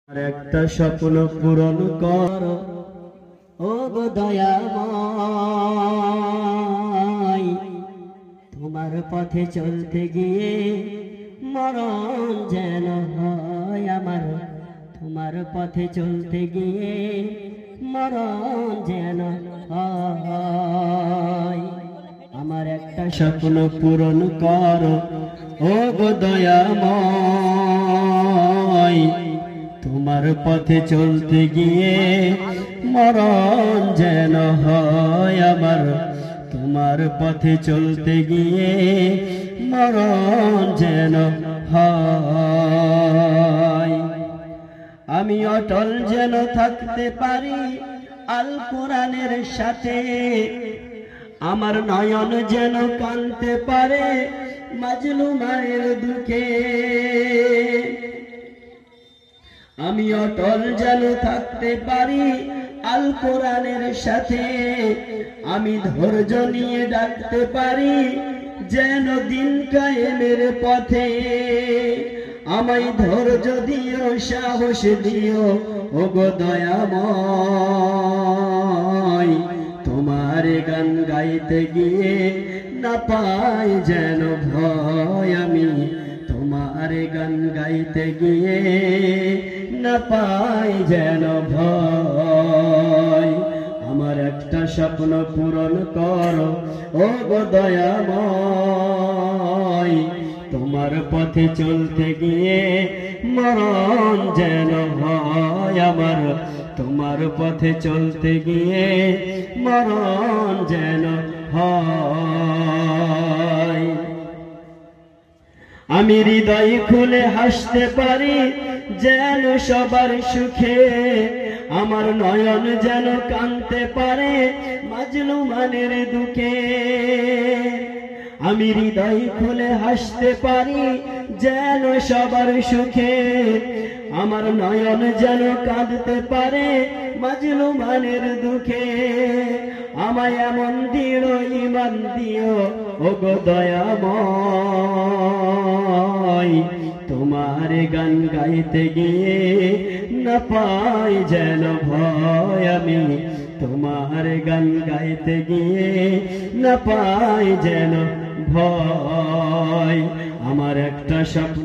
আর একটা স্বপ্ন পূরণ করো ও গো দয়াময়, তোমার পথে চলতে গিয়ে মরণ যেন হয় আমার। তোমার পথে চলতে গিয়ে মরণ যেন হয়। আমার একটা স্বপ্ন পূরণ করো ও গো দয়াময়, তোমার পথে চলতে গিয়ে মরণ যেন হয় আমার। তোমার পথে চলতে গিয়ে মরণ যেন হয়। আমি অটল যেন থাকতে পারি আল কোরআনের সাথে, আমার নয়ন যেন কাঁদতে পারে মাজলুমের দুঃখে। আমি অটল যেন থাকতে পারি আল কোরআনের সাথে, আমি ধৈর্য নিয়ে ডাকতে পারি যেন দিন কায়েমের পথে। আমায় ধৈর্য দিও, সাহস দিও ও গো দয়াময়, তোমার গান গাইতে গিয়ে না পাই যেন ভয়। আমি তোমার গান গাইতে গিয়ে না পাই যেন ভয়। আমার একটা স্বপ্ন পূরণ করো ও গো দয়াময়, তোমার পথে চলতে গিয়ে মরণ যেন হয় আমার। তোমার পথে চলতে গিয়ে মরণ যেন হয়। আমি হৃদয় খুলে হাসতে পারি যেন সবার সুখে, আমার নয়ন যেন কাঁদতে পারে মাজলুমের দুঃখে। আমি হৃদয় খুলে হাসতে পারি যেন সবার সুখে, আমার নয়ন যেন কাঁদতে পারে মাজলুমের দুঃখে। আমায় এমন দৃঢ় ঈমান দিও ও গো দয়াময়, তোমার গান গাইতে গিয়ে না পাই যেন ভয়। আমি তোমার গান গাইতে গিয়ে না পাই যেন ভয়। আমার একটা স্বপ্ন